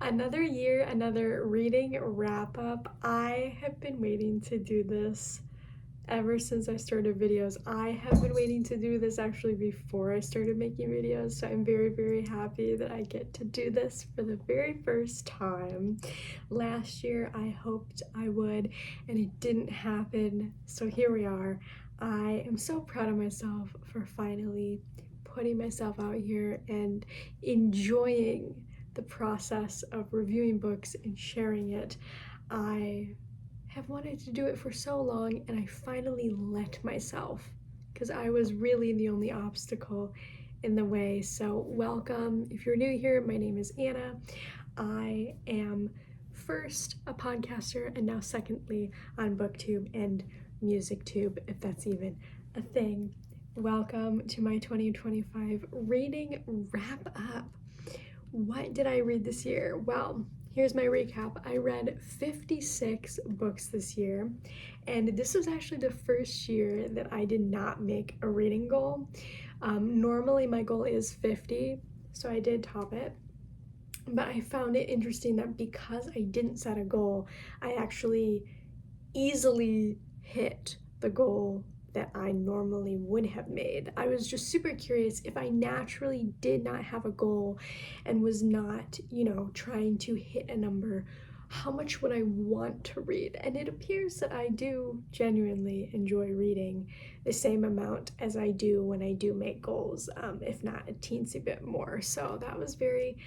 Another year, another reading wrap up. I have been waiting to do this ever since I started videos. I have been waiting to do this actually before I started making videos, so I'm very, very happy that I get to do this for the very first time. Last year I hoped I would, and it didn't happen, so here we are. I am so proud of myself for finally putting myself out here and enjoying the process of reviewing books and sharing it. I have wanted to do it for so long, and I finally let myself, because I was really the only obstacle in the way. So welcome. If you're new here, my name is Anna. I am first a podcaster, and now secondly on BookTube and MusicTube, if that's even a thing. Welcome to my 2025 reading wrap up. What did I read this year? Well, here's my recap. I read 56 books this year, and this was actually the first year that I did not make a reading goal. Normally my goal is 50, so I did top it, but I found it interesting that because I didn't set a goal, I actually easily hit the goal that I normally would have made. I was just super curious, if I naturally did not have a goal and was not, trying to hit a number, how much would I want to read? And it appears that I do genuinely enjoy reading the same amount as I do when I do make goals, if not a teensy bit more. So that was very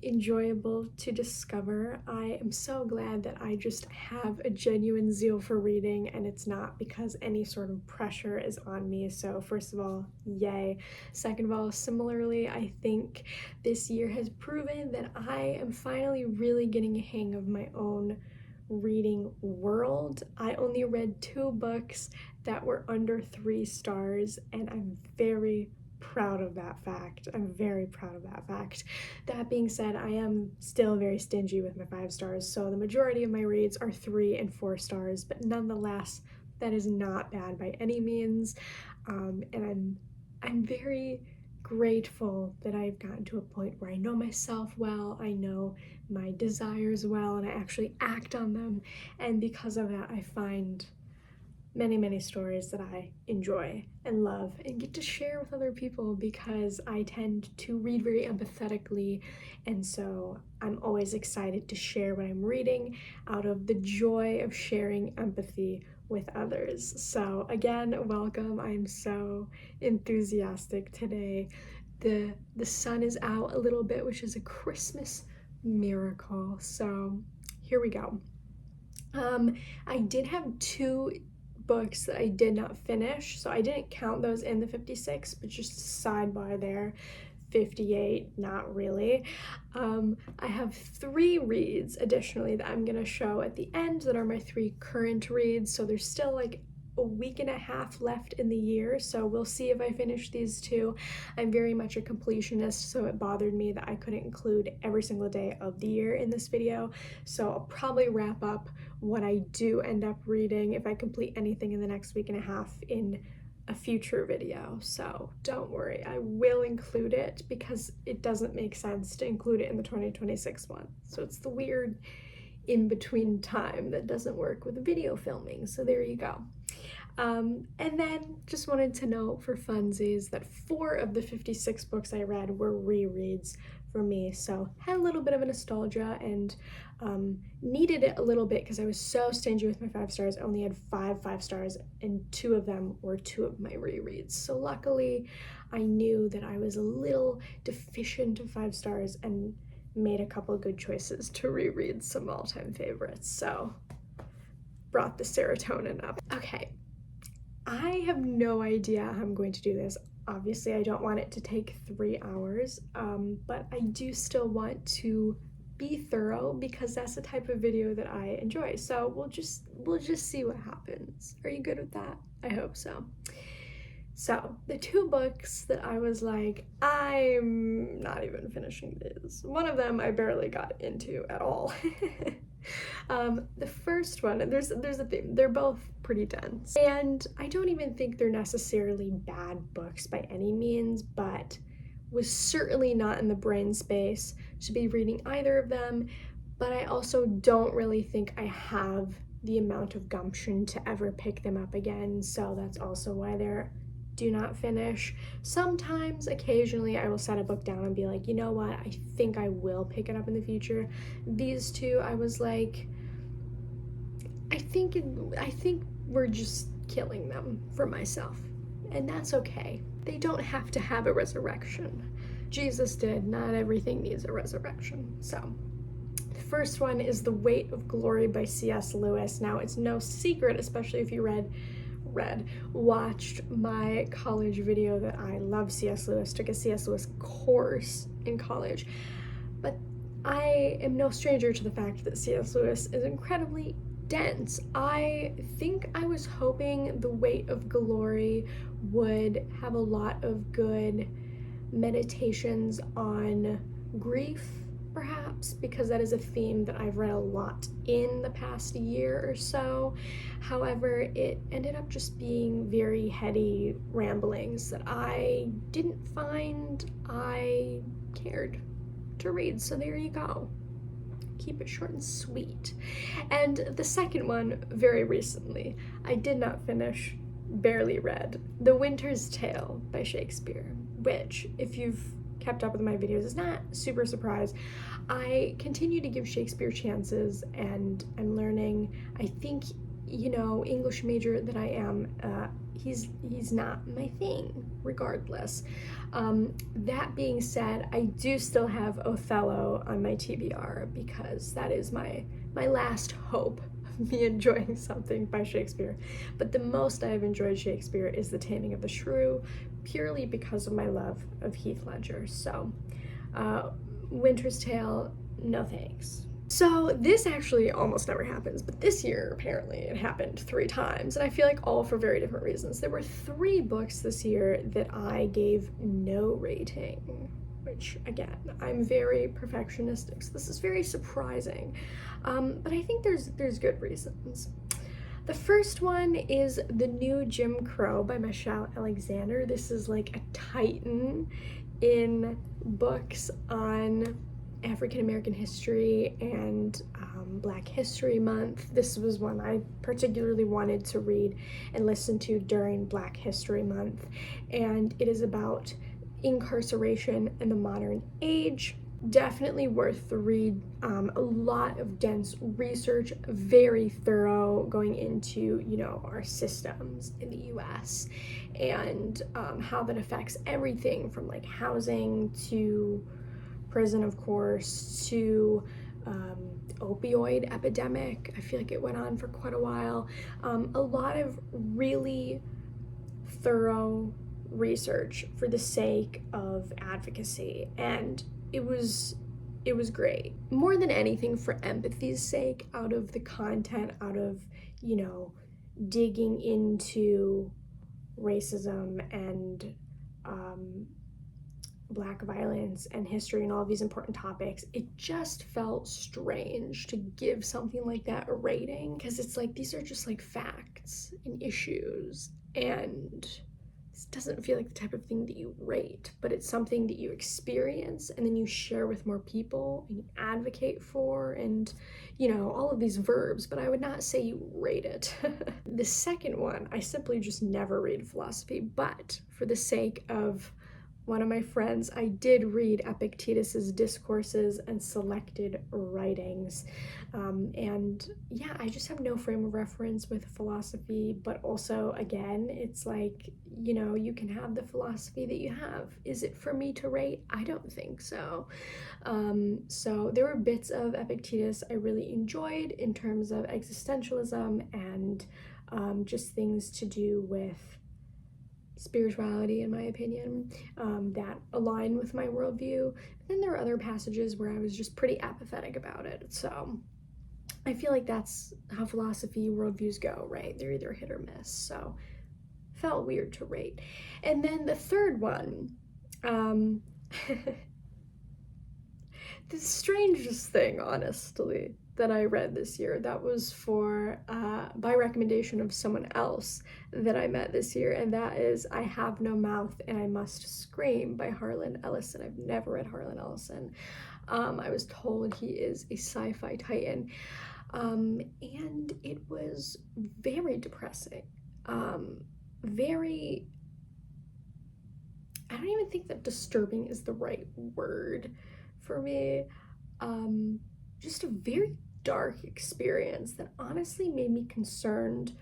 enjoyable to discover. I am so glad that I just have a genuine zeal for reading, and it's not because any sort of pressure is on me. So first of all, yay. Second of all, similarly, I think this year has proven that I am finally really getting a hang of my own reading world. I only read 2 books that were under 3 stars, and I'm very proud of that fact. I'm very proud of that fact. That being said, I am still very stingy with my 5 stars, so the majority of my reads are 3 and 4 stars, but nonetheless, that is not bad by any means. And I'm very grateful that I've gotten to a point where I know myself well, I know my desires well, and I actually act on them. And because of that, I find many stories that I enjoy and love and get to share with other people, because I tend to read very empathetically, and so I'm always excited to share what I'm reading out of the joy of sharing empathy with others. So again, welcome. I'm so enthusiastic today. The sun is out a little bit, which is a Christmas miracle. So here we go. I did have 2 books that I did not finish, so I didn't count those in the 56, but just a sidebar there, 58, not really. I have 3 reads additionally that I'm gonna show at the end that are my 3 current reads, so there's still like a week and a half left in the year, so we'll see if I finish these 2. I'm very much a completionist, so it bothered me that I couldn't include every single day of the year in this video, so I'll probably wrap up what I do end up reading, if I complete anything in the next week and a half, in a future video. So don't worry, I will include it, because it doesn't make sense to include it in the 2026 one. So it's the weird in-between time that doesn't work with video filming, so there you go. And then just wanted to note for funsies that 4 of the 56 books I read were rereads for me, so had a little bit of a nostalgia, and needed it a little bit because I was so stingy with my 5 stars. I only had 5 stars, and 2 of them were 2 of my rereads. So luckily I knew that I was a little deficient of 5 stars and made a couple good choices to reread some all-time favorites, so brought the serotonin up. Okay, I have no idea how I'm going to do this. Obviously, I don't want it to take 3 hours, but I do still want to be thorough, because that's the type of video that I enjoy. So we'll just see what happens. Are you good with that? I hope so. So the 2 books that I was like, I'm not even finishing this. One of them I barely got into at all. The first one, there's a theme, they're both pretty dense, and I don't even think they're necessarily bad books by any means, but was certainly not in the brain space to be reading either of them, but I also don't really think I have the amount of gumption to ever pick them up again, so that's also why they're do not finish. Sometimes, occasionally, I will set a book down and be like, you know what, I think I will pick it up in the future. These two, I was like, I think we're just killing them for myself, and that's okay. They don't have to have a resurrection. Jesus did. Not everything needs a resurrection. So the first one is The Weight of Glory by C.S. Lewis. Now, it's no secret, especially if you watched my college video, that I love C.S. Lewis, took a C.S. Lewis course in college. But I am no stranger to the fact that C.S. Lewis is incredibly dense. I think I was hoping The Weight of Glory would have a lot of good meditations on grief, perhaps, because that is a theme that I've read a lot in the past year or so. However, it ended up just being very heady ramblings that I didn't find I cared to read, so there you go. Keep it short and sweet. And the second one, very recently, I did not finish, barely read, The Winter's Tale by Shakespeare, which, if you've kept up with my videos, is not super surprised. I continue to give Shakespeare chances, and I'm learning. I think, English major that I am, he's not my thing, regardless. That being said, I do still have Othello on my TBR, because that is my last hope of me enjoying something by Shakespeare. But the most I have enjoyed Shakespeare is The Taming of the Shrew, purely because of my love of Heath Ledger. So, Winter's Tale, no thanks. So this actually almost never happens, but this year apparently it happened 3 times, and I feel like all for very different reasons. There were 3 books this year that I gave no rating, which, again, I'm very perfectionistic, so this is very surprising, but I think there's good reasons. The first one is The New Jim Crow by Michelle Alexander. This is like a titan in books on African American history and Black History Month. This was one I particularly wanted to read and listen to during Black History Month, and it is about incarceration in the modern age. Definitely worth the read. A lot of dense research, very thorough, going into our systems in the US and how that affects everything from like housing to prison, of course, to opioid epidemic. I feel like it went on for quite a while. A lot of really thorough research for the sake of advocacy, and it was great. More than anything, for empathy's sake, out of the content, out of digging into racism and Black violence and history and all of these important topics, it just felt strange to give something like that a rating, because it's like these are just like facts and issues, and this doesn't feel like the type of thing that you rate, but it's something that you experience and then you share with more people and you advocate for, and all of these verbs, but I would not say you rate it. The second one, I simply just never read philosophy, but for the sake of one of my friends, I did read Epictetus's Discourses and Selected Writings. And yeah, I just have no frame of reference with philosophy, but also, again, it's like, you can have the philosophy that you have. Is it for me to rate? I don't think so. So there were bits of Epictetus I really enjoyed in terms of existentialism and just things to do with spirituality, in my opinion, that align with my worldview. But then there were other passages where I was just pretty apathetic about it. So I feel like that's how philosophy worldviews go, right? They're either hit or miss. So felt weird to rate. And then the third one, the strangest thing, honestly, that I read this year. That was for by recommendation of someone else that I met this year, and that is I Have No Mouth and I Must Scream by Harlan Ellison. I've never read Harlan Ellison. I was told he is a sci-fi titan, and it was very depressing. Very, I don't even think that disturbing is the right word for me. Just a very dark experience that honestly made me concerned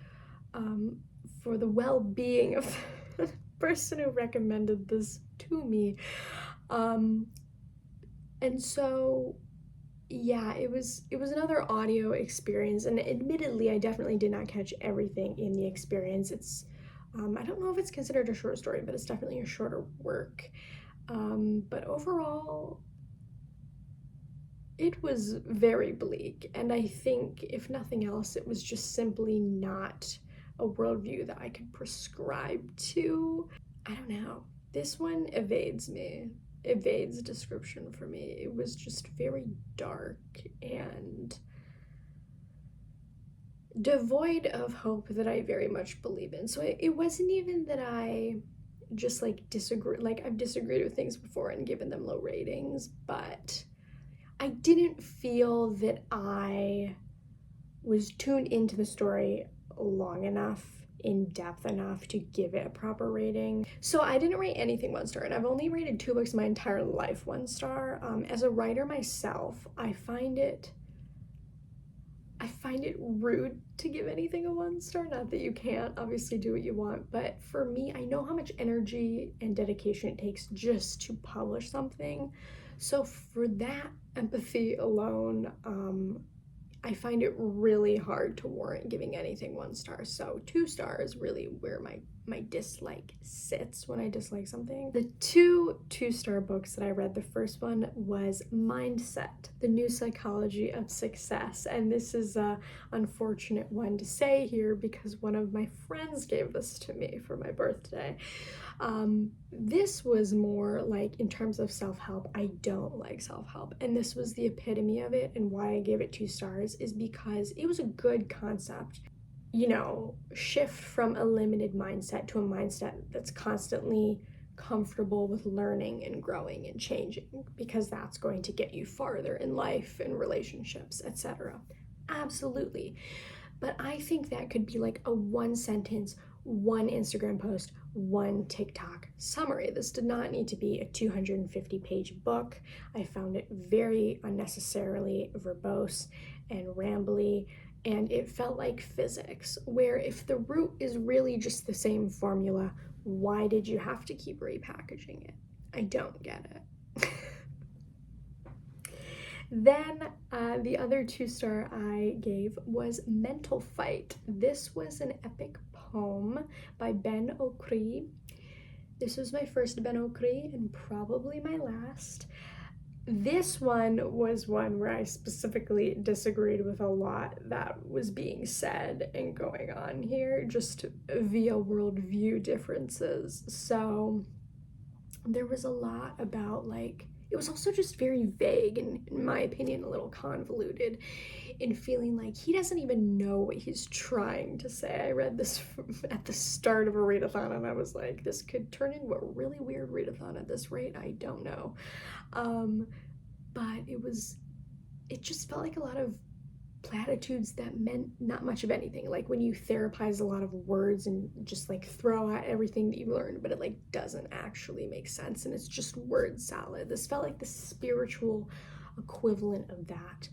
for the well-being of the person who recommended this to me. And so yeah, it was another audio experience, and admittedly I definitely did not catch everything in the experience. It's I don't know if it's considered a short story, but it's definitely a shorter work. But overall, it was very bleak, and I think, if nothing else, it was just simply not a worldview that I could prescribe to. I don't know. This one evades description for me. It was just very dark and devoid of hope that I very much believe in. So it wasn't even that I just disagree, I've disagreed with things before and given them low ratings, but I didn't feel that I was tuned into the story long enough, in depth enough to give it a proper rating. So I didn't rate anything 1 star, and I've only rated 2 books my entire life 1 star. As a writer myself, I find it rude to give anything a 1 star. Not that you can't, obviously do what you want, but for me, I know how much energy and dedication it takes just to publish something. So for that empathy alone, I find it really hard to warrant giving anything 1 star. So 2 stars really where my dislike sits when I dislike something. The 2 2-star books that I read, the first one was Mindset, The New Psychology of Success. And this is a unfortunate one to say here because one of my friends gave this to me for my birthday. This was more like, in terms of self-help, I don't like self-help, and this was the epitome of it. And why I gave it 2 stars is because it was a good concept. You know, shift from a limited mindset to a mindset that's constantly comfortable with learning and growing and changing, because that's going to get you farther in life and relationships, etc. Absolutely. But I think that could be like a 1 sentence, 1 Instagram post, 1 TikTok summary. This did not need to be a 250-page book. I found it very unnecessarily verbose and rambly, and it felt like physics, where if the root is really just the same formula, why did you have to keep repackaging it? I don't get it. Then the other 2-star I gave was Mental Fight. This was an epic poem by Ben Okri. This was my first Ben Okri and probably my last. This one was one where I specifically disagreed with a lot that was being said and going on here, just via worldview differences. So there was a lot about, like, it was also just very vague and, in my opinion, a little convoluted, in feeling like he doesn't even know what he's trying to say. I read this at the start of a readathon, and I was like, this could turn into a really weird readathon at this rate. I don't know. But it just felt like a lot of platitudes that meant not much of anything. Like when you therapize a lot of words and just like throw out everything that you learned, but it like doesn't actually make sense and it's just word salad. This felt like the spiritual equivalent of that.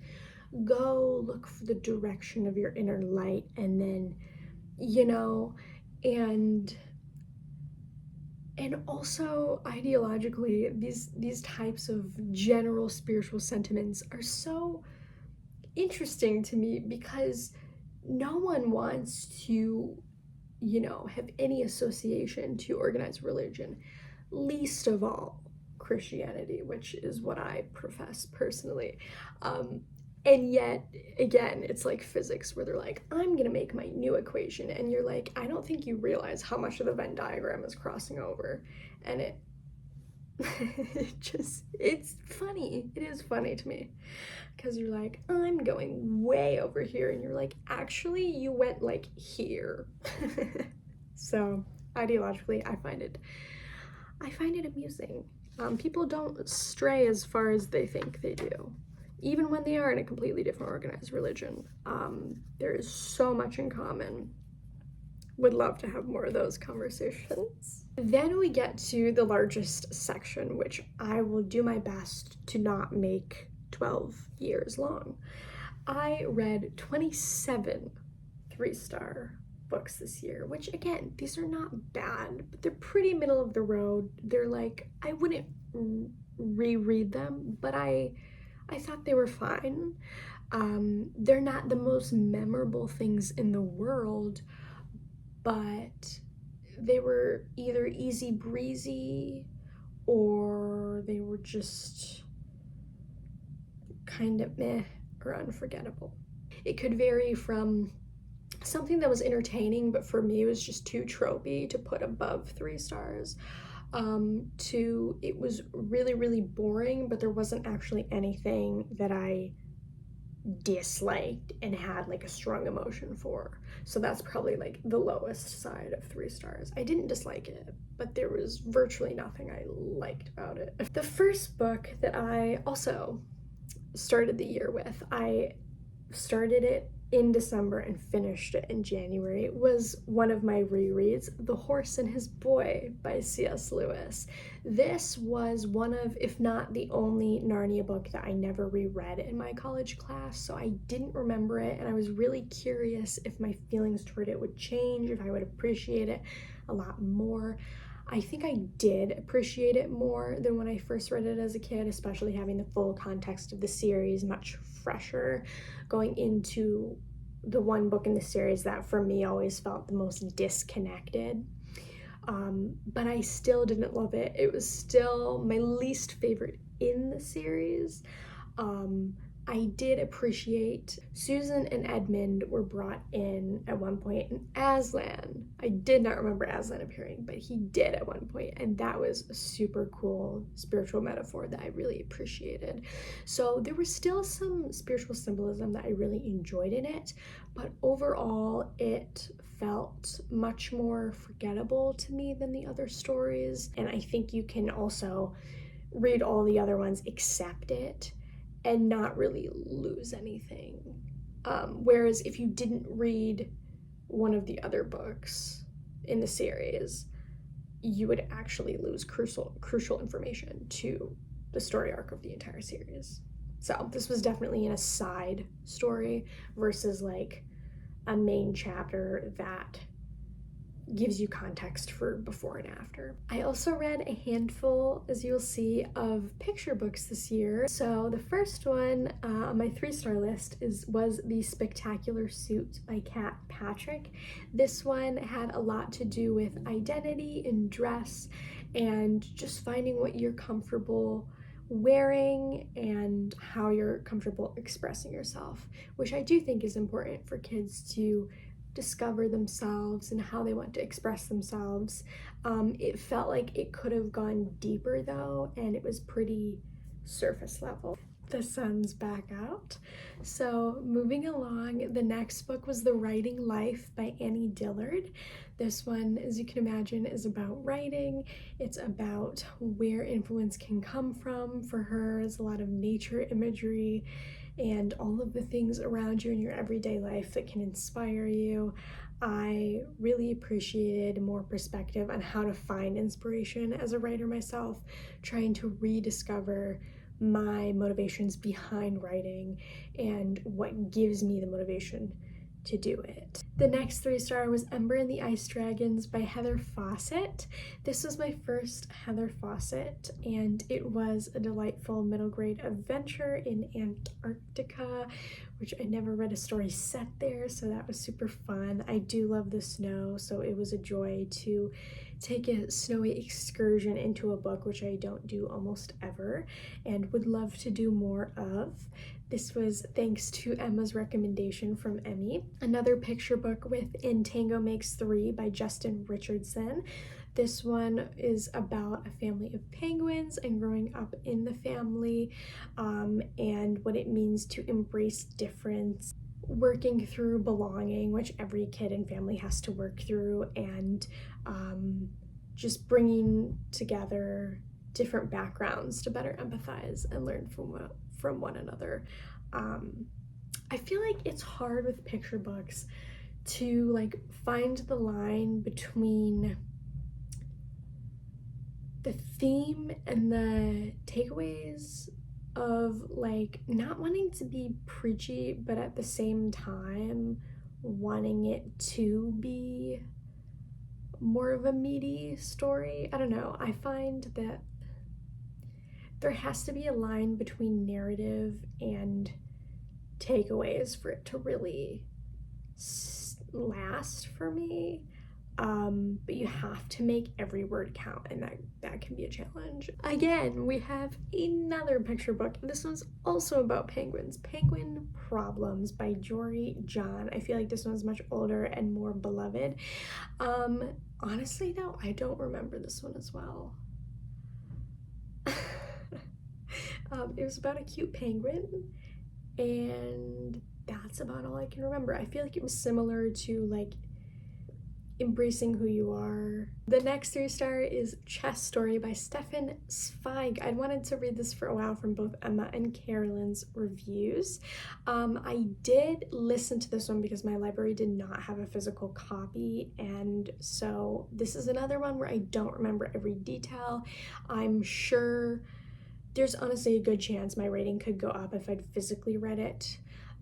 Go look for the direction of your inner light, and then, you know, and also ideologically, these types of general spiritual sentiments are so interesting to me, because no one wants to, you know, have any association to organized religion, least of all Christianity, which is what I profess personally. And yet, again, it's like physics, where they're like, I'm gonna make my new equation, and you're like, I don't think you realize how much of the Venn diagram is crossing over. And It's funny. It is funny to me. Because you're like, I'm going way over here. And you're like, actually, you went like here. So ideologically, I find it amusing. People don't stray as far as they think they do. Even when they are in a completely different organized religion, there is so much in common. Would love to have more of those conversations. Then we get to the largest section, which I will do my best to not make 12 years long. I read 27 3-star books this year, which again, these are not bad, but they're pretty middle of the road. They're like, I wouldn't reread them, but I thought they were fine. They're not the most memorable things in the world, but they were either easy breezy or they were just kind of meh or unforgettable. It could vary from something that was entertaining, but for me it was just too tropey to put above 3 stars, to it was really, really boring, but there wasn't actually anything that I disliked and had like a strong emotion for. So that's probably like the lowest side of 3 stars. I didn't dislike it, but there was virtually nothing I liked about it. The first book that I also started the year with, I started it in December and finished it in January, was one of my rereads, The Horse and His Boy by C.S. Lewis. This was one of, if not the only Narnia book that I never reread in my college class, so I didn't remember it, and I was really curious if my feelings toward it would change, if I would appreciate it a lot more. I think I did appreciate it more than when I first read it as a kid, especially having the full context of the series much fresher, going into the one book in the series that for me always felt the most disconnected. But I still didn't love it. It was still my least favorite in the series. I did appreciate Susan and Edmund were brought in at one point, and Aslan, I did not remember Aslan appearing, but he did at one point, and that was a super cool spiritual metaphor that I really appreciated. So there was still some spiritual symbolism that I really enjoyed in it, but overall it felt much more forgettable to me than the other stories, and I think you can also read all the other ones, accept it, and not really lose anything. Whereas if you didn't read one of the other books in the series, you would actually lose crucial information to the story arc of the entire series. So this was definitely in a side story versus like a main chapter that gives you context for before and after. I also read a handful, as you'll see, of picture books this year. So the first one on my 3-star list was The Spectacular Suit by Kat Patrick. This one had a lot to do with identity and dress and just finding what you're comfortable wearing and how you're comfortable expressing yourself, which I do think is important for kids to discover themselves and how they want to express themselves. It felt like it could have gone deeper though, and it was pretty surface level. The sun's back out. So moving along, the next book was The Writing Life by Annie Dillard. This one, as you can imagine, is about writing. It's about where influence can come from. For her, it's a lot of nature imagery and all of the things around you in your everyday life that can inspire you. I really appreciated more perspective on how to find inspiration as a writer myself, trying to rediscover my motivations behind writing and what gives me the motivation to do it. The next 3-star was Ember and the Ice Dragons by Heather Fawcett. This was my first Heather Fawcett, and it was a delightful middle grade adventure in Antarctica, which I never read a story set there, so that was super fun. I do love the snow, so it was a joy to take a snowy excursion into a book, which I don't do almost ever and would love to do more of. This was thanks to Emma's recommendation from Emmy. Another picture book with In Tango Makes Three by Justin Richardson. This one is about a family of penguins and growing up in the family, and what it means to embrace difference, working through belonging, which every kid and family has to work through, and just bringing together different backgrounds to better empathize and learn from one another. I feel like it's hard with picture books to like find the line between the theme and the takeaways of like not wanting to be preachy, but at the same time wanting it to be more of a meaty story. I don't know. I find that there has to be a line between narrative and takeaways for it to really last for me. But you have to make every word count, and that can be a challenge. Again, we have another picture book. This one's also about penguins. Penguin Problems by Jory John. I feel like this one's much older and more beloved. Honestly though, I don't remember this one as well. It was about a cute penguin, and that's about all I can remember. I feel like it was similar to like Embracing Who You Are. The next 3-star is Chess Story by Stefan Zweig. I wanted to read this for a while from both Emma and Carolyn's reviews. I did listen to this one because my library did not have a physical copy, and so this is another one where I don't remember every detail. I'm sure there's honestly a good chance my rating could go up if I'd physically read it.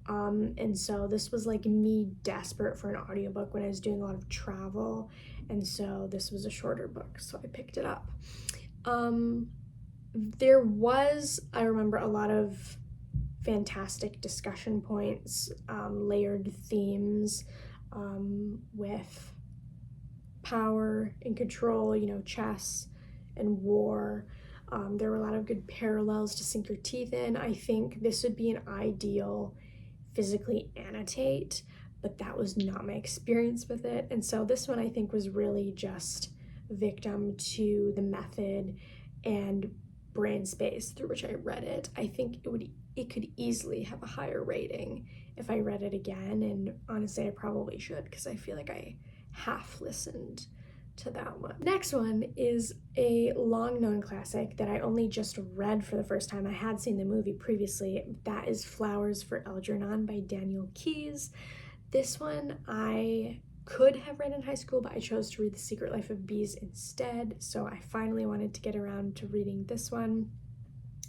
And so this was like me desperate for an audiobook when I was doing a lot of travel, and so this was a shorter book, so I picked it up. There was, I remember, a lot of fantastic discussion points, layered themes with power and control, you know, chess and war. There were a lot of good parallels to sink your teeth in. I think this would be an ideal physically annotate, but that was not my experience with it. And so this one I think was really just victim to the method and brain space through which I read it. I think it could easily have a higher rating if I read it again, and honestly I probably should, because I feel like I half listened to that one. Next one is a long-known classic that I only just read for the first time. I had seen the movie previously. That is Flowers for Algernon by Daniel Keyes. This one I could have read in high school, but I chose to read The Secret Life of Bees instead, so I finally wanted to get around to reading this one.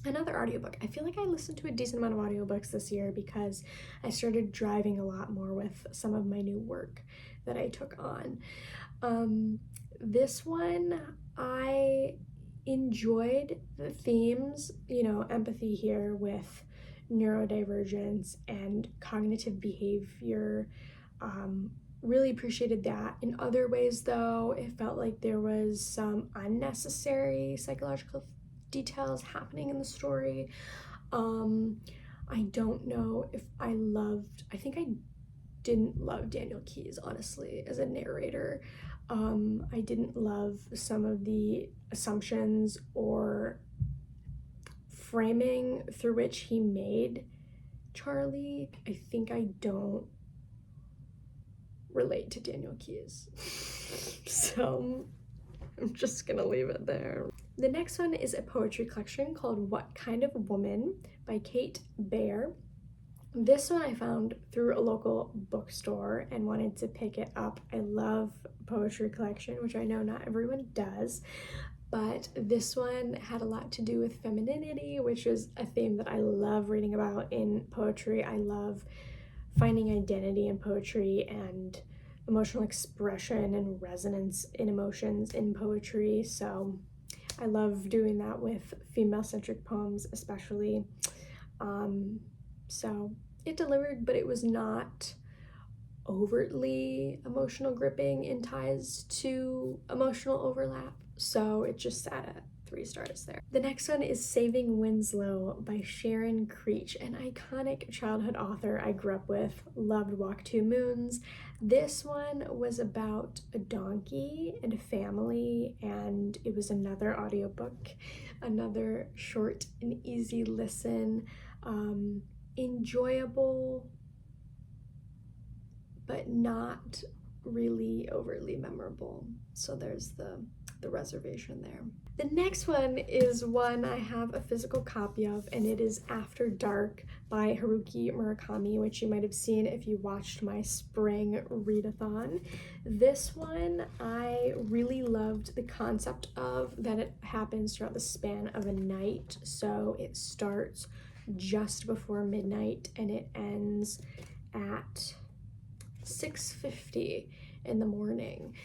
Another audiobook. I feel like I listened to a decent amount of audiobooks this year because I started driving a lot more with some of my new work that I took on. This one, I enjoyed the themes, you know, empathy here with neurodivergence and cognitive behavior. Really appreciated that. In other ways, though, it felt like there was some unnecessary psychological details happening in the story. I don't know if I think I didn't love Daniel Keyes, honestly, as a narrator. I didn't love some of the assumptions or framing through which he made Charlie. I think I don't relate to Daniel Keyes. So I'm just gonna leave it there. The next one is a poetry collection called What Kind of Woman by Kate Baer. This one I found through a local bookstore and wanted to pick it up. I love poetry collection, which I know not everyone does, but this one had a lot to do with femininity, which is a theme that I love reading about in poetry. I love finding identity in poetry and emotional expression and resonance in emotions in poetry, so I love doing that with female-centric poems especially. So it delivered, but it was not overtly emotional gripping in ties to emotional overlap, so it just sat at 3 stars there. The next one is Saving Winslow by Sharon Creech, an iconic childhood author I grew up with, loved Walk Two Moons. This one was about a donkey and a family, and it was another audiobook, another short and easy listen, enjoyable, but not really overly memorable. So there's the reservation there. The next one is one I have a physical copy of, and it is After Dark by Haruki Murakami, which you might have seen if you watched my spring readathon. This one I really loved the concept of that it happens throughout the span of a night. So it starts just before midnight and it ends at 6:50 in the morning.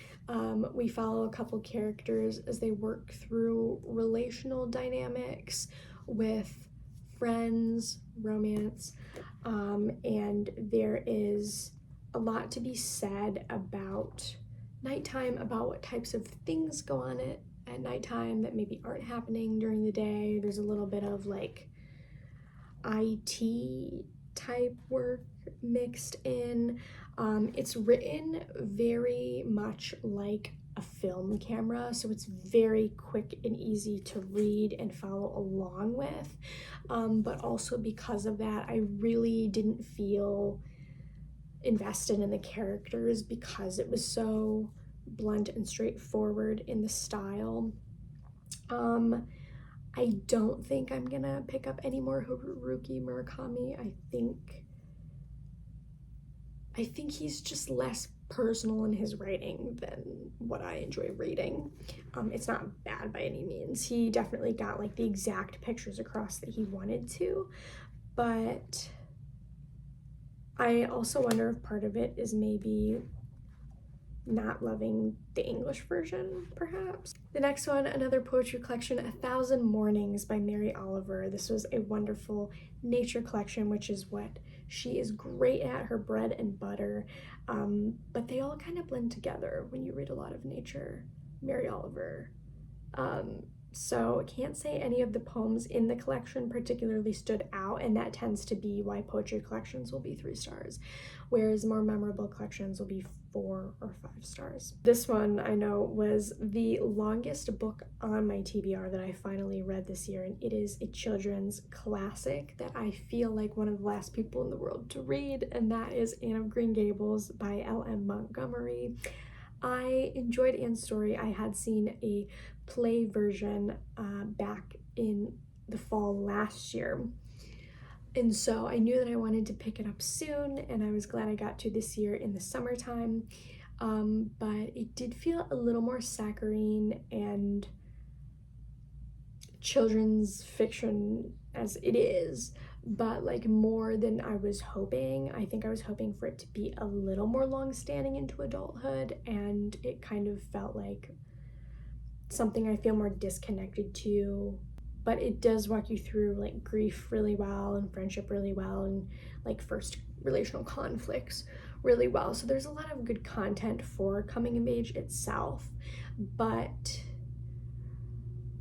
We follow a couple characters as they work through relational dynamics with friends, romance, and there is a lot to be said about nighttime, about what types of things go on at nighttime that maybe aren't happening during the day. There's a little bit of like IT type work mixed in. It's written very much like a film camera, so it's very quick and easy to read and follow along with, but also because of that I really didn't feel invested in the characters because it was so blunt and straightforward in the style. I don't think I'm gonna pick up any more Haruki Murakami. I think he's just less personal in his writing than what I enjoy reading. It's not bad by any means. He definitely got like the exact pictures across that he wanted to, but I also wonder if part of it is maybe not loving the English version, perhaps. The next one, another poetry collection, 1,000 Mornings by Mary Oliver. This was a wonderful nature collection, which is what she is great at, her bread and butter, but they all kind of blend together when you read a lot of nature, Mary Oliver. So I can't say any of the poems in the collection particularly stood out, and that tends to be why poetry collections will be 3 stars, whereas more memorable collections will be 4 or 5 stars. This one I know was the longest book on my TBR that I finally read this year, and it is a children's classic that I feel like one of the last people in the world to read, and that is Anne of Green Gables by L.M. Montgomery. I enjoyed Anne's story. I had seen a play version back in the fall last year, and so I knew that I wanted to pick it up soon, and I was glad I got to this year in the summertime, but it did feel a little more saccharine and children's fiction as it is, but like more than I was hoping. I think I was hoping for it to be a little more long-standing into adulthood, and it kind of felt like something I feel more disconnected to, but it does walk you through like grief really well and friendship really well and like first relational conflicts really well. So there's a lot of good content for coming of age itself, but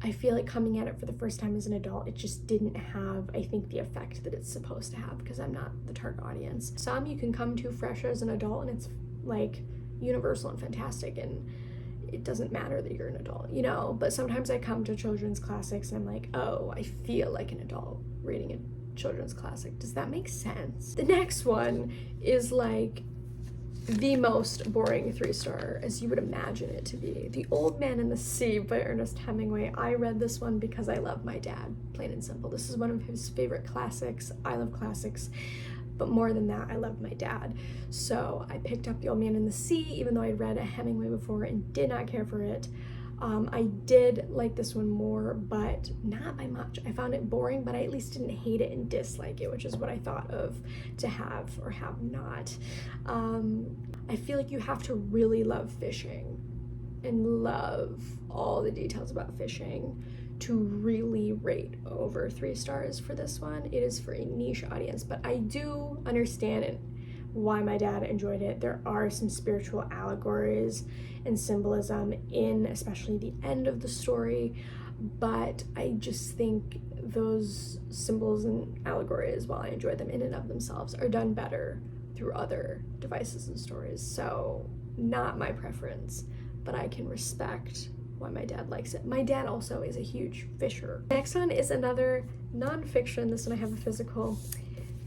I feel like coming at it for the first time as an adult, it just didn't have, I think, the effect that it's supposed to have because I'm not the target audience. Some you can come to fresh as an adult and it's like universal and fantastic and it doesn't matter that you're an adult, you know, but sometimes I come to children's classics and I'm like, oh, I feel like an adult reading a children's classic. Does that make sense? The next one is like the most boring 3-star as you would imagine it to be. The Old Man and the Sea by Ernest Hemingway. I read this one because I love my dad, plain and simple. This is one of his favorite classics. I love classics, but more than that, I love my dad. So I picked up The Old Man and the Sea, even though I'd read a Hemingway before and did not care for it. I did like this one more, but not by much. I found it boring, but I at least didn't hate it and dislike it, which is what I thought of to have or have not. I feel like you have to really love fishing and love all the details about fishing to really rate over 3 stars for this one. It is for a niche audience, but I do understand why my dad enjoyed it. There are some spiritual allegories and symbolism in especially the end of the story, but I just think those symbols and allegories, while I enjoy them in and of themselves, are done better through other devices and stories. So not my preference, but I can respect why my dad likes it. My dad also is a huge Fisher. Next one is another nonfiction. This one I have a physical.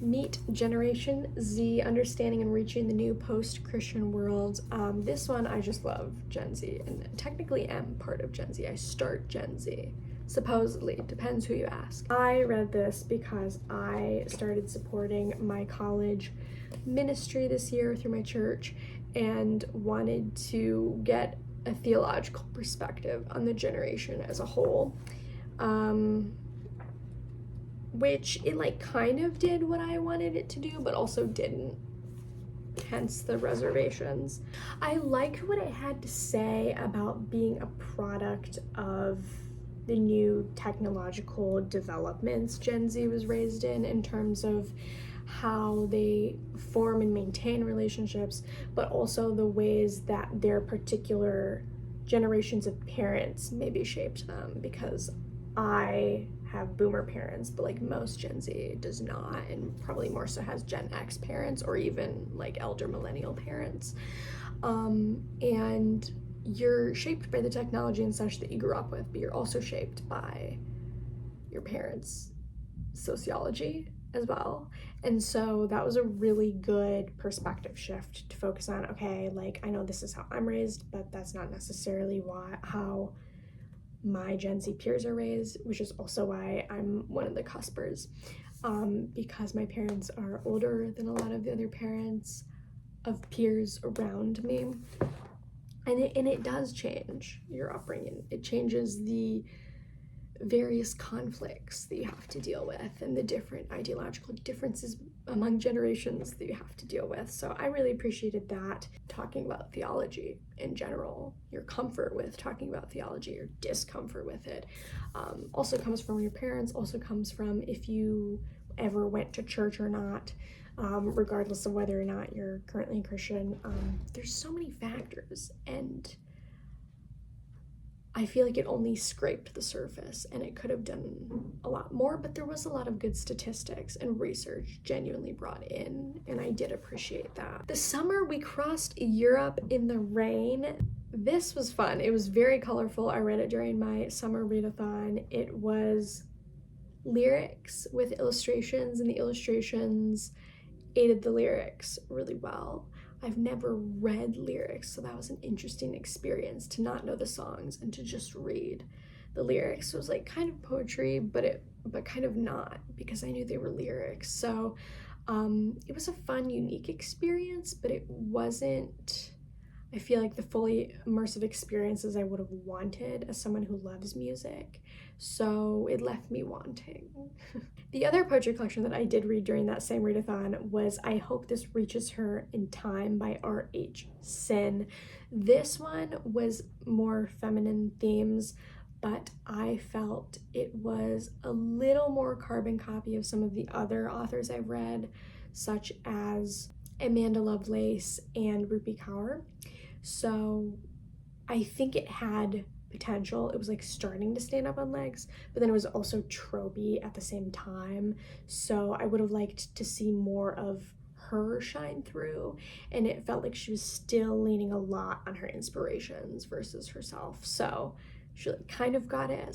Meet Generation Z, Understanding and Reaching the New Post-Christian World. This one I just love Gen Z, and technically am part of Gen Z. I start Gen Z, supposedly, depends who you ask. I read this because I started supporting my college ministry this year through my church and wanted to get a theological perspective on the generation as a whole. Which it like kind of did what I wanted it to do, but also didn't, hence the reservations. I liked what it had to say about being a product of the new technological developments Gen Z was raised in terms of how they form and maintain relationships, but also the ways that their particular generations of parents maybe shaped them, because I have boomer parents, but like most Gen Z does not, and probably more so has Gen X parents or even like elder millennial parents. And you're shaped by the technology and such that you grew up with, but you're also shaped by your parents' sociology as well. And so that was a really good perspective shift to focus on, okay, like I know this is how I'm raised, but that's not necessarily how my Gen Z peers are raised, which is also why I'm one of the cuspers, because my parents are older than a lot of the other parents of peers around me. And it does change your upbringing. It changes the various conflicts that you have to deal with and the different ideological differences among generations that you have to deal with. So I really appreciated that. Talking about theology in general, your comfort with talking about theology, your discomfort with it, also comes from your parents, also comes from if you ever went to church or not, regardless of whether or not you're currently a Christian. There's so many factors, and I feel like it only scraped the surface, and it could have done a lot more, but there was a lot of good statistics and research genuinely brought in, and I did appreciate that. This summer we crossed Europe in the rain. This was fun. It was very colorful. I read it during my summer readathon. It was lyrics with illustrations, and the illustrations aided the lyrics really well. I've never read lyrics, so that was an interesting experience to not know the songs and to just read the lyrics. So it was like kind of poetry, but kind of not, because I knew they were lyrics. So it was a fun, unique experience, but it wasn't, I feel like, the fully immersive experiences I would have wanted as someone who loves music. So it left me wanting. The other poetry collection that I did read during that same readathon was I Hope This Reaches Her in Time by R.H. Sin. This one was more feminine themes, but I felt it was a little more carbon copy of some of the other authors I've read, such as Amanda Lovelace and Rupi Kaur. So I think it had potential. It was like starting to stand up on legs, but then it was also tropey at the same time. So I would have liked to see more of her shine through, and it felt like she was still leaning a lot on her inspirations versus herself. So she like kind of got it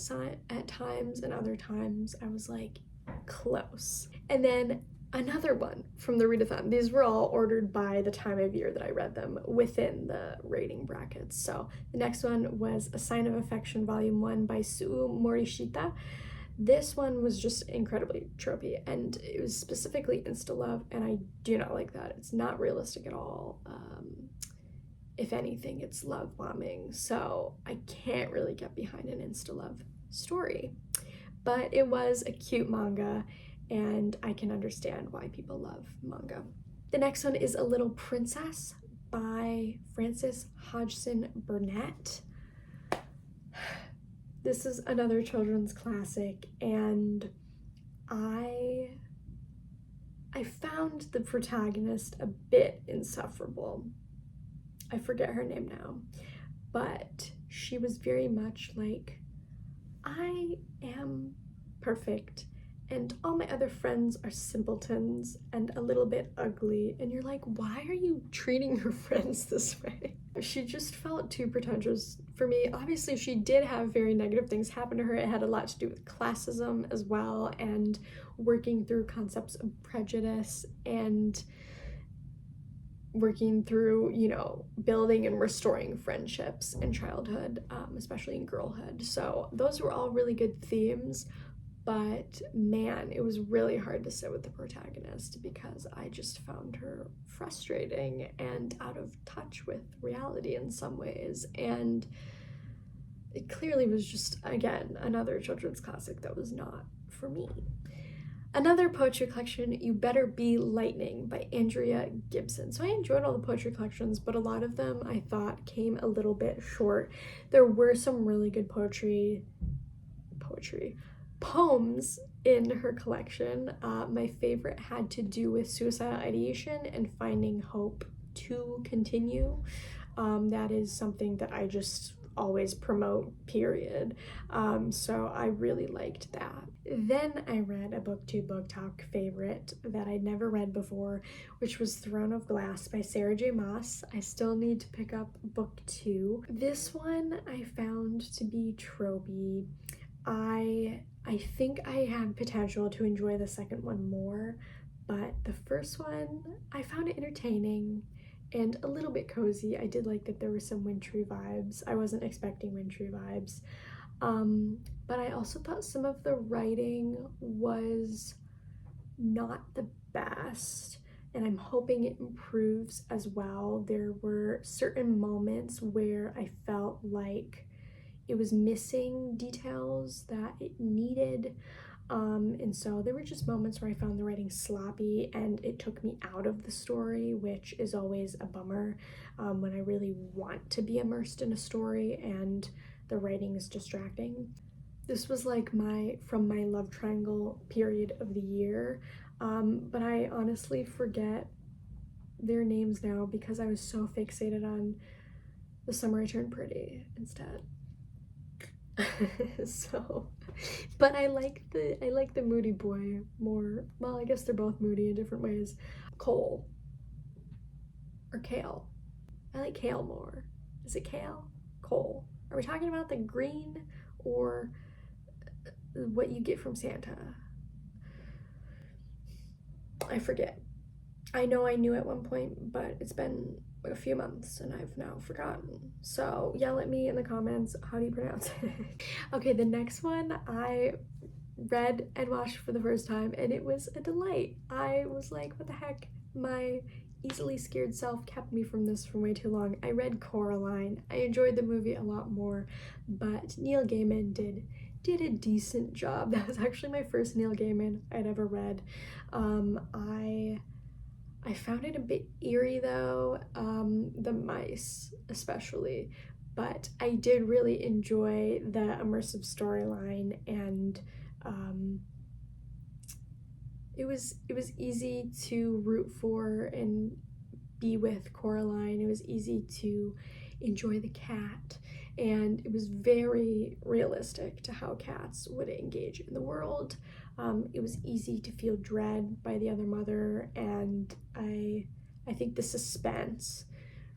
at times, and other times I was like close. And then another one from the readathon. These were all ordered by the time of year that I read them within the rating brackets. So the next one was A Sign of Affection Volume 1 by Sue Morishita. This one was just incredibly tropey, and it was specifically insta-love, and I do not like that. It's not realistic at all. If anything, it's love bombing, so I can't really get behind an insta-love story. But it was a cute manga, and I can understand why people love manga. The next one is A Little Princess by Frances Hodgson Burnett. This is another children's classic, and I found the protagonist a bit insufferable. I forget her name now, but she was very much like I am perfect, and all my other friends are simpletons and a little bit ugly. And you're like, why are you treating your friends this way? She just felt too pretentious for me. Obviously, she did have very negative things happen to her. It had a lot to do with classism as well, and working through concepts of prejudice, and working through, you know, building and restoring friendships in childhood, especially in girlhood. So those were all really good themes, but man, it was really hard to sit with the protagonist because I just found her frustrating and out of touch with reality in some ways. And it clearly was just, again, another children's classic that was not for me. Another poetry collection, You Better Be Lightning by Andrea Gibson. So I enjoyed all the poetry collections, but a lot of them I thought came a little bit short. There were some really good poems in her collection. My favorite had to do with suicidal ideation and finding hope to continue. That is something that I just always promote, period. So I really liked that. Then I read a BookTube Book Talk favorite that I'd never read before, which was Throne of Glass by Sarah J. Maas. I still need to pick up book 2. This one I found to be tropey. I think I have potential to enjoy the second one more, but the first one, I found it entertaining and a little bit cozy. I did like that there were some wintry vibes. I wasn't expecting wintry vibes. But I also thought some of the writing was not the best, and I'm hoping it improves as well. There were certain moments where I felt like it was missing details that it needed. And so there were just moments where I found the writing sloppy and it took me out of the story, which is always a bummer when I really want to be immersed in a story and the writing is distracting. This was like from my love triangle period of the year, but I honestly forget their names now because I was so fixated on The Summer I Turned Pretty instead. So, but I like the moody boy more. Well, I guess they're both moody in different ways. Cole or Kale. I like Kale more. Is it Kale? Cole. Are we talking about the green or what you get from Santa? I forget. I know I knew at one point, but it's been a few months and I've now forgotten. So yell at me in the comments. How do you pronounce it? Okay, the next one I read and watched for the first time and it was a delight. I was like, what the heck? My easily scared self kept me from this for way too long. I read Coraline. I enjoyed the movie a lot more, but Neil Gaiman did a decent job. That was actually my first Neil Gaiman I'd ever read. I found it a bit eerie though, the mice especially, but I did really enjoy the immersive storyline, and it was easy to root for and be with Coraline. It was easy to enjoy the cat, and it was very realistic to how cats would engage in the world. It was easy to feel dread by the other mother, and I think the suspense,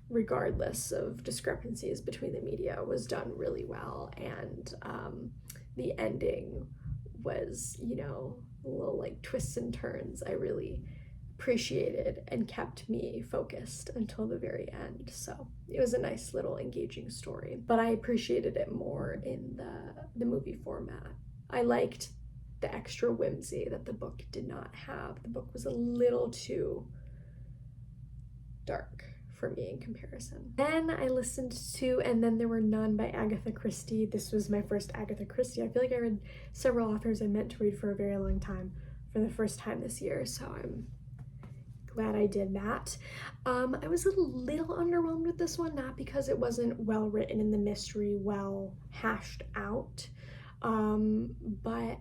regardless of discrepancies between the media, was done really well, and the ending was, you know, a little like twists and turns. I really appreciated and kept me focused until the very end. So it was a nice little engaging story, but I appreciated it more in the movie format. I liked the extra whimsy that the book did not have. The book was a little too dark for me in comparison. Then I listened to And Then There Were None by Agatha Christie. This was my first Agatha Christie. I feel like I read several authors I meant to read for a very long time for the first time this year, so I'm glad I did that. I was a little underwhelmed with this one, not because it wasn't well written and the mystery well hashed out, but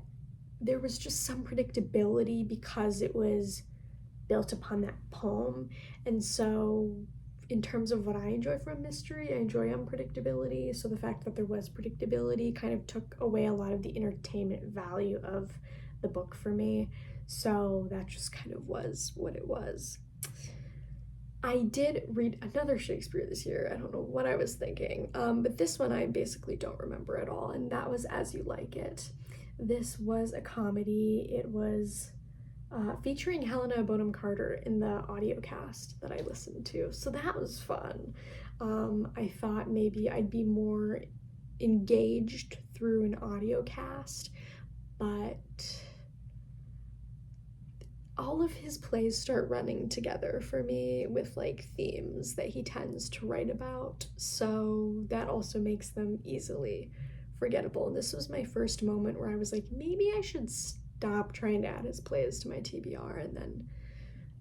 there was just some predictability because it was built upon that poem, and so in terms of what I enjoy from mystery, I enjoy unpredictability. So the fact that there was predictability kind of took away a lot of the entertainment value of the book for me. So that just kind of was what it was. I did read another Shakespeare this year. I don't know what I was thinking, but this one I basically don't remember at all, and that was As You Like It. This was a comedy. It was featuring Helena Bonham Carter in the audio cast that I listened to, so that was fun. I thought maybe I'd be more engaged through an audio cast, but all of his plays start running together for me with like themes that he tends to write about, so that also makes them easily forgettable. And this was my first moment where I was like, maybe I should stop trying to add his plays to my TBR, and then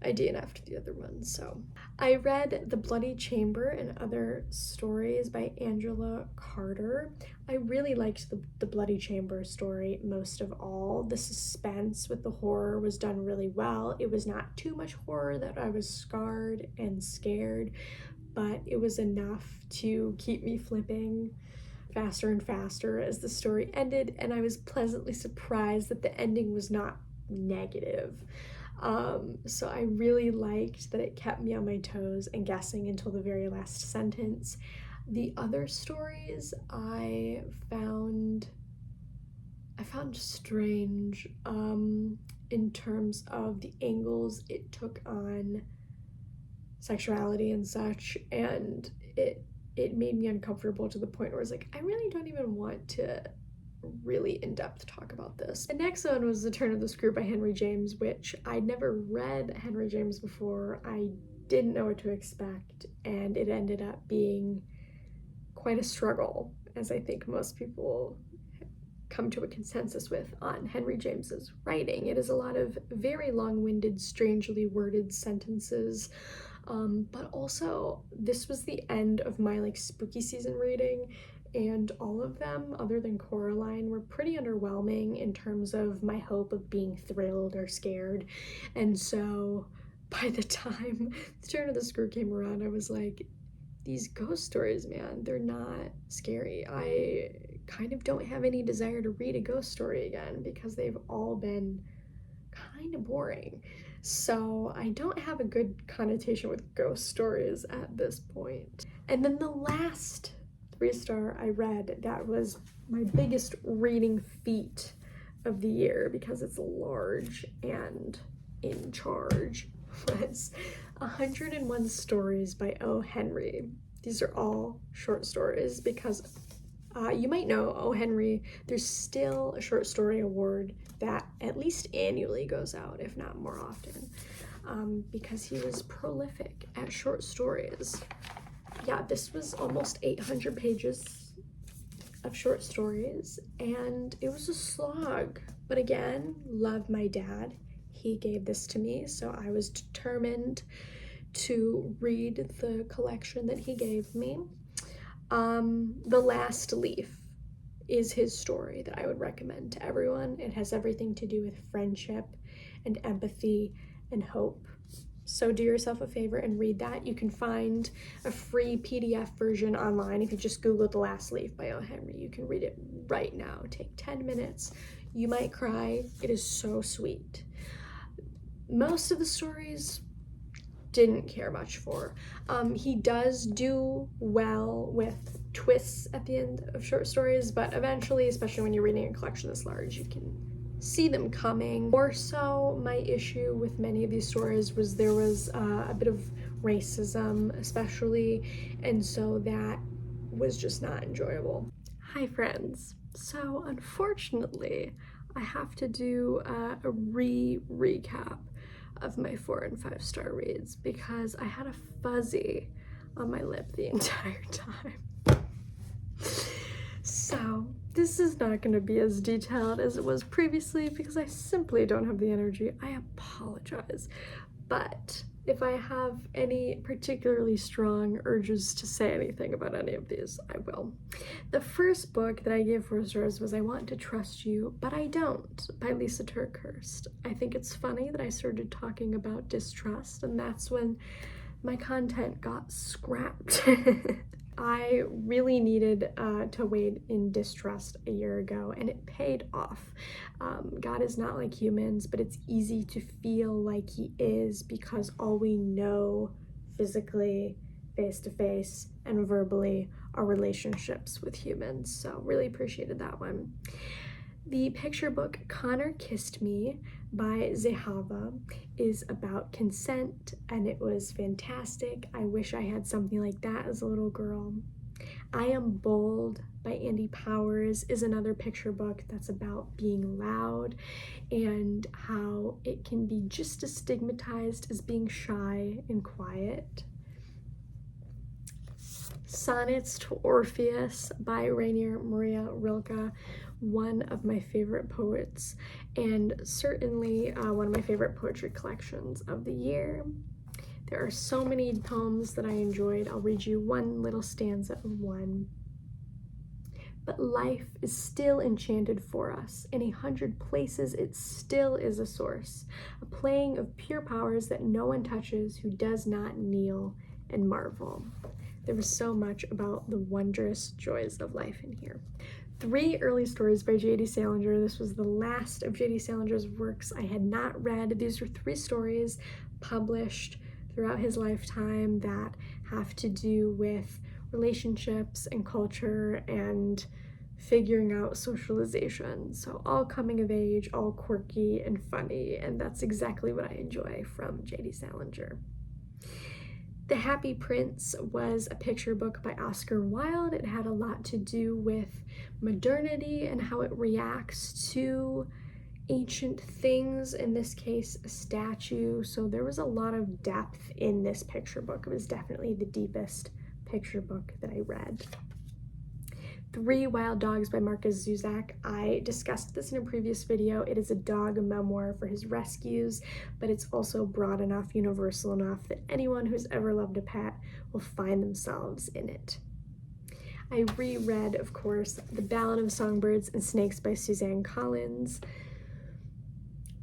I DNF'd the other ones. So I read The Bloody Chamber and Other Stories by Angela Carter. I really liked the Bloody Chamber story most of all. The suspense with the horror was done really well. It was not too much horror that I was scarred and scared, but it was enough to keep me flipping faster and faster as the story ended, and I was pleasantly surprised that the ending was not negative. So I really liked that it kept me on my toes and guessing until the very last sentence. The other stories I found strange in terms of the angles it took on sexuality and such, and it made me uncomfortable to the point where I was like, I really don't even want to really in-depth talk about this. The next one was The Turn of the Screw by Henry James, which I'd never read Henry James before. I didn't know what to expect, and it ended up being quite a struggle, as I think most people come to a consensus with on Henry James's writing. It is a lot of very long-winded, strangely worded sentences, but also this was the end of my like spooky season reading, and all of them, other than Coraline, were pretty underwhelming in terms of my hope of being thrilled or scared. And so by the time The Turn of the Screw came around, I was like, these ghost stories, man, they're not scary. I kind of don't have any desire to read a ghost story again because they've all been kind of boring. So I don't have a good connotation with ghost stories at this point. And then the last 3-star I read, that was my biggest reading feat of the year because it's large and in charge, was 101 Stories by O. Henry. These are all short stories because you might know O. Henry, there's still a short story award that at least annually goes out, if not more often, because he was prolific at short stories. Yeah, this was almost 800 pages of short stories, and it was a slog. But again, love my dad. He gave this to me, so I was determined to read the collection that he gave me. The Last Leaf is his story that I would recommend to everyone. It has everything to do with friendship and empathy and hope. So do yourself a favor and read that. You can find a free PDF version online if you just Google The Last Leaf by O. Henry. You can read it right now. Take 10 minutes. You might cry. It is so sweet. Most of the stories didn't care much for. He does do well with twists at the end of short stories, but eventually, especially when you're reading a collection this large, you can see them coming. More so, my issue with many of these stories was there was a bit of racism, especially, and so that was just not enjoyable. Hi friends. So unfortunately, I have to do a recap of my 4 and 5 star reads because I had a fuzzy on my lip the entire time. So this is not going to be as detailed as it was previously because I simply don't have the energy. I apologize. But if I have any particularly strong urges to say anything about any of these, I will. The first book that I gave 4 stars was I Want to Trust You, But I Don't by Lisa TerKeurst. I think it's funny that I started talking about distrust, and that's when my content got scrapped. I really needed to wade in distrust a year ago, and it paid off. God is not like humans, but it's easy to feel like he is because all we know physically, face to face, and verbally are relationships with humans. So really appreciated that one. The picture book Connor Kissed Me by Zehava is about consent, and it was fantastic. I wish I had something like that as a little girl. I Am Bold by Andy Powers is another picture book that's about being loud and how it can be just as stigmatized as being shy and quiet. Sonnets to Orpheus by Rainier Maria Rilke, one of my favorite poets, and certainly one of my favorite poetry collections of the year. There are so many poems that I enjoyed. I'll read you one little stanza of one. But life is still enchanted for us. In 100 places it still is a source, a playing of pure powers that no one touches who does not kneel and marvel. There was so much about the wondrous joys of life in here. 3 early stories by J.D. Salinger. This was the last of J.D. Salinger's works I had not read. These were 3 stories published throughout his lifetime that have to do with relationships and culture and figuring out socialization. So all coming of age, all quirky and funny, and that's exactly what I enjoy from J.D. Salinger. The Happy Prince was a picture book by Oscar Wilde. It had a lot to do with modernity and how it reacts to ancient things, in this case, a statue. So there was a lot of depth in this picture book. It was definitely the deepest picture book that I read. 3 Wild Dogs by Marcus Zuzak. I discussed this in a previous video. It is a dog memoir for his rescues, but it's also broad enough, universal enough that anyone who's ever loved a pet will find themselves in it. I reread, of course, The Ballad of Songbirds and Snakes by Suzanne Collins.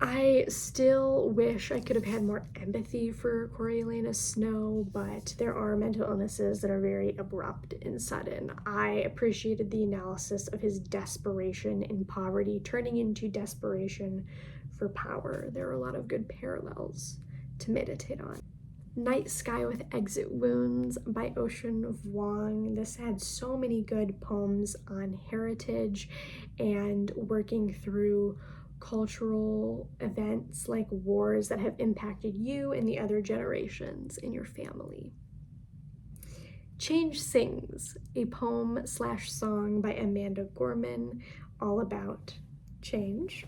I still wish I could have had more empathy for Coriolanus Snow, but there are mental illnesses that are very abrupt and sudden. I appreciated the analysis of his desperation in poverty turning into desperation for power. There are a lot of good parallels to meditate on. Night Sky with Exit Wounds by Ocean Vuong. This had so many good poems on heritage and working through cultural events like wars that have impacted you and the other generations in your family. Change Sings, a poem/song by Amanda Gorman, all about change.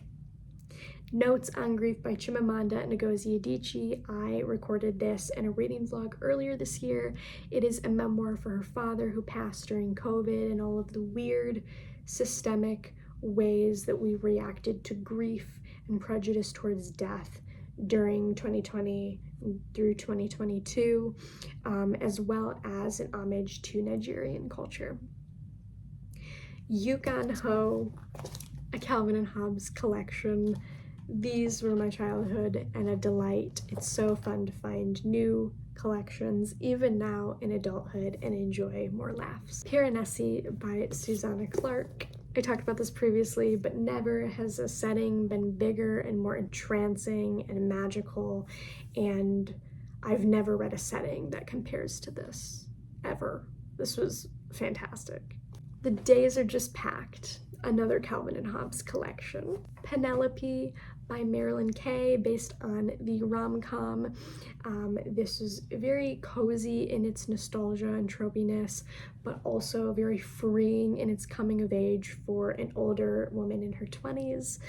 Notes on Grief by Chimamanda Ngozi Adichie. I recorded this in a reading vlog earlier this year. It is a memoir for her father who passed during COVID and all of the weird systemic ways that we reacted to grief and prejudice towards death during 2020 through 2022, as well as an homage to Nigerian culture. Yukon Ho, a Calvin and Hobbes collection. These were my childhood and a delight. It's so fun to find new collections, even now in adulthood, and enjoy more laughs. Piranesi by Susanna Clark. I talked about this previously, but never has a setting been bigger and more entrancing and magical, and I've never read a setting that compares to this, ever. This was fantastic. The Days Are Just Packed, another Calvin and Hobbes collection. Penelope by Marilyn Kay, based on the rom-com. This is very cozy in its nostalgia and tropiness, but also very freeing in its coming of age for an older woman in her 20s.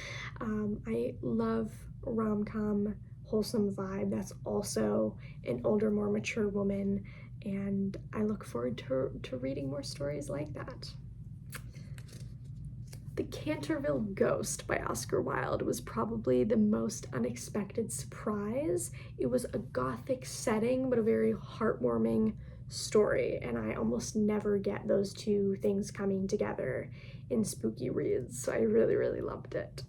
I love rom-com wholesome vibe. That's also an older, more mature woman, and I look forward to reading more stories like that. The Canterville Ghost by Oscar Wilde was probably the most unexpected surprise. It was a gothic setting, but a very heartwarming story, and I almost never get those two things coming together in spooky reads, so I really, really loved it.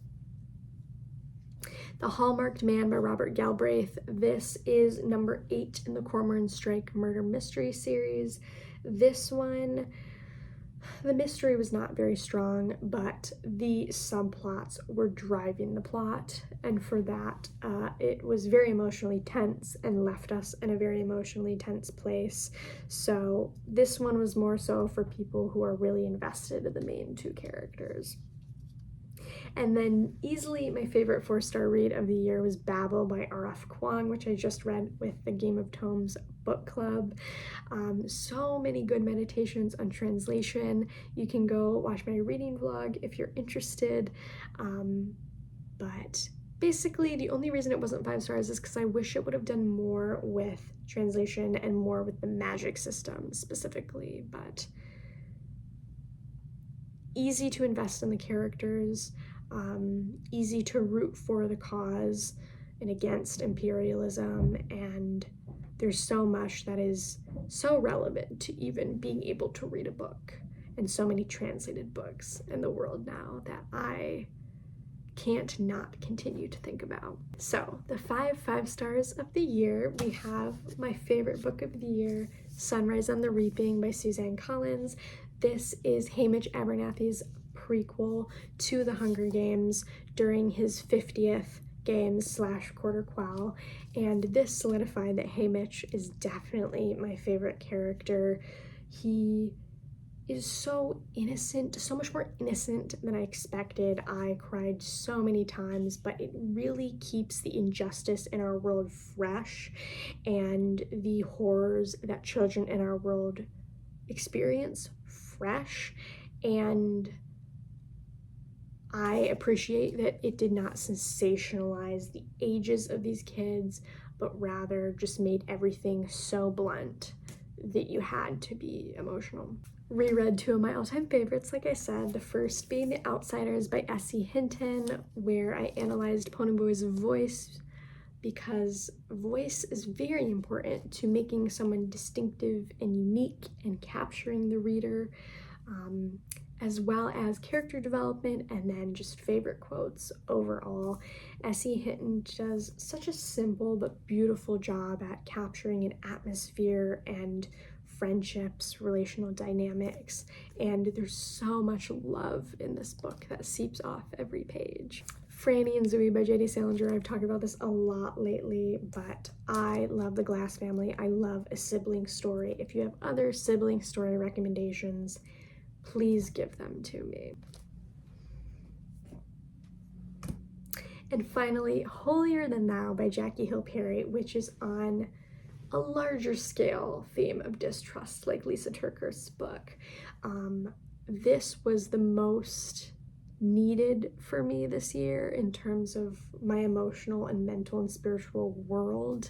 The Hallmarked Man by Robert Galbraith. This is number 8 in the Cormoran Strike Murder Mystery series. This one, the mystery was not very strong, but the subplots were driving the plot, and for that, it was very emotionally tense and left us in a very emotionally tense place. So this one was more so for people who are really invested in the main 2 characters. And then easily my favorite 4-star read of the year was Babel by R.F. Kuang, which I just read with the Game of Tomes book club. So many good meditations on translation. You can go watch my reading vlog if you're interested. But basically the only reason it wasn't 5 stars is because I wish it would have done more with translation and more with the magic system specifically. But easy to invest in the characters, easy to root for the cause and against imperialism, and there's so much that is so relevant to even being able to read a book, and so many translated books in the world now that I can't not continue to think about. So the 5 stars of the year, we have my favorite book of the year, Sunrise on the Reaping by Suzanne Collins. This is Hamish Abernathy's prequel to the Hunger Games during his 50th games / quarter quell, and this solidified that Hamish is definitely my favorite character. He is so innocent, so much more innocent than I expected. I cried so many times, but it really keeps the injustice in our world fresh and the horrors that children in our world experience fresh, and I appreciate that it did not sensationalize the ages of these kids, but rather just made everything so blunt that you had to be emotional. Reread 2 of my all-time favorites, like I said, the first being The Outsiders by S.E. Hinton, where I analyzed Ponyboy's voice, because voice is very important to making someone distinctive and unique and capturing the reader, as well as character development and then just favorite quotes overall. S.E. Hinton does such a simple but beautiful job at capturing an atmosphere and friendships, relational dynamics, and there's so much love in this book that seeps off every page. Franny and Zooey by J.D. Salinger, I've talked about this a lot lately, but I love The Glass Family. I love a sibling story. If you have other sibling story recommendations, please give them to me. And finally, Holier Than Thou by Jackie Hill Perry, which is on a larger scale theme of distrust, like Lisa TerKeurst's book. This was the most needed for me this year in terms of my emotional and mental and spiritual world.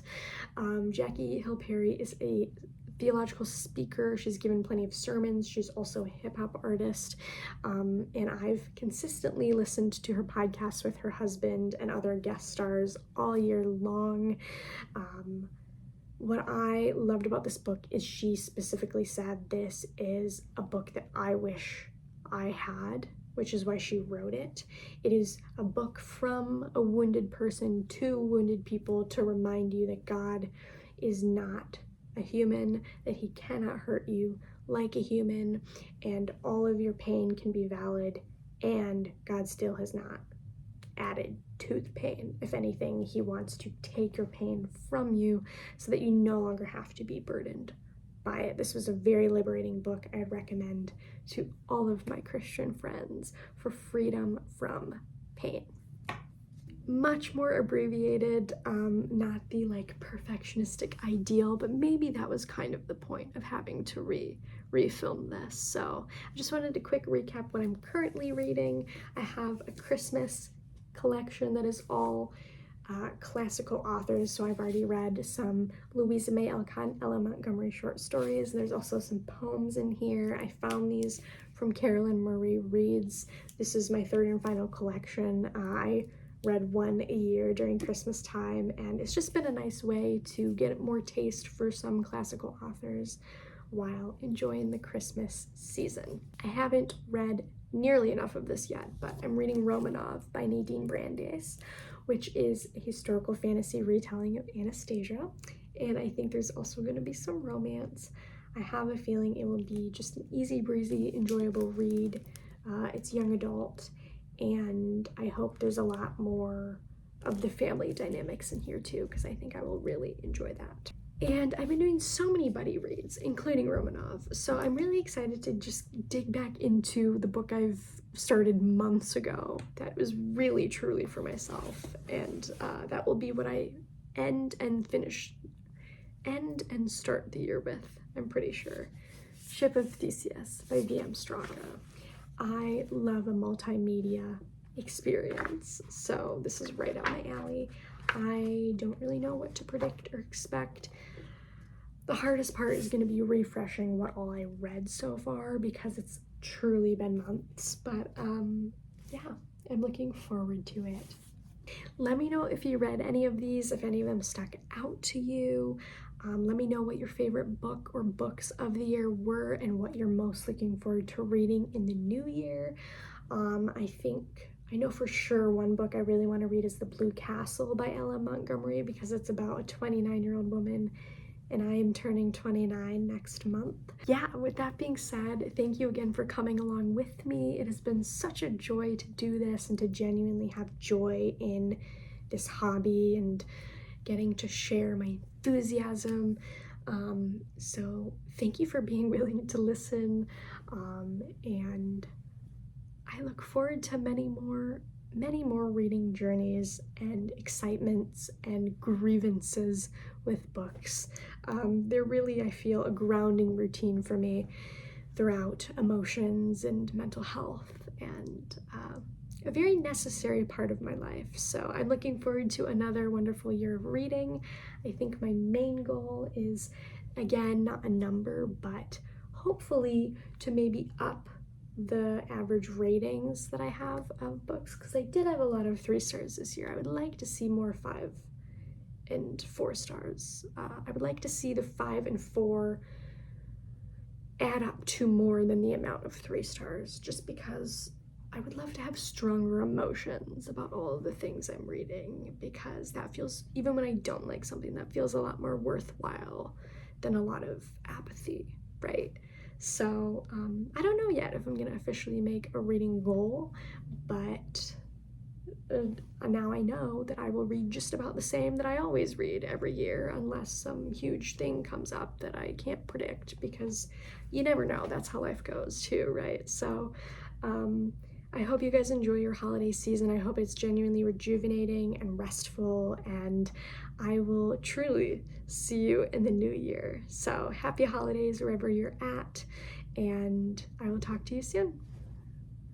Jackie Hill Perry is a theological speaker. She's given plenty of sermons. She's also a hip-hop artist, and I've consistently listened to her podcasts with her husband and other guest stars all year long. What I loved about this book is she specifically said this is a book that I wish I had, which is why she wrote it. It is a book from a wounded person to wounded people to remind you that God is not a human, that he cannot hurt you like a human, and all of your pain can be valid, and God still has not added to the pain. If anything, he wants to take your pain from you so that you no longer have to be burdened by it. This was a very liberating book I'd recommend to all of my Christian friends for freedom from pain. Much more abbreviated, not the like perfectionistic ideal, but maybe that was kind of the point of having to refilm this. So I just wanted to quick recap what I'm currently reading. I have a Christmas collection that is all classical authors, so I've already read some Louisa May Alcott and Ella Montgomery short stories. There's also some poems in here. I found these from Carolyn Marie Reed's. This is my 3rd and final collection. I read one a year during Christmas time, and it's just been a nice way to get more taste for some classical authors while enjoying the Christmas season. I haven't read nearly enough of this yet, but I'm reading Romanov by Nadine Brandeis, which is a historical fantasy retelling of Anastasia. And I think there's also going to be some romance. I have a feeling it will be just an easy breezy, enjoyable read. It's young adult, and I hope there's a lot more of the family dynamics in here too, because I think I will really enjoy that. And I've been doing so many buddy reads, including Romanov, so I'm really excited to just dig back into the book I've started months ago that was really truly for myself, and that will be what I end and start the year with, I'm pretty sure. Ship of Theseus by V.M. Straka. I love a multimedia experience, so this is right up my alley. I don't really know what to predict or expect. The hardest part is going to be refreshing what all I read so far, because it's truly been months, but yeah, I'm looking forward to it. Let me know if you read any of these, if any of them stuck out to you. Let me know what your favorite book or books of the year were and what you're most looking forward to reading in the new year. I know for sure one book I really want to read is The Blue Castle by Ella Montgomery, because it's about a 29-year-old woman, and I am turning 29 next month. Yeah, with that being said, thank you again for coming along with me. It has been such a joy to do this and to genuinely have joy in this hobby and getting to share my enthusiasm. So thank you for being willing to listen, and I look forward to many more reading journeys and excitements and grievances with books. They're really, I feel, a grounding routine for me throughout emotions and mental health, and a very necessary part of my life. So I'm looking forward to another wonderful year of reading. I think my main goal is, again, not a number, but hopefully to maybe up the average ratings that I have of books, because I did have a lot of 3 stars this year. I would like to see more 5 and 4 stars. I would like to see the 5 and 4 add up to more than the amount of 3 stars, just because I would love to have stronger emotions about all of the things I'm reading, because that feels, even when I don't like something, that feels a lot more worthwhile than a lot of apathy, right? So I don't know yet if I'm gonna officially make a reading goal, but now I know that I will read just about the same that I always read every year, unless some huge thing comes up that I can't predict, because you never know. That's how life goes too, right? So I hope you guys enjoy your holiday season. I hope it's genuinely rejuvenating and restful, and I will truly see you in the new year. So happy holidays wherever you're at, and I will talk to you soon.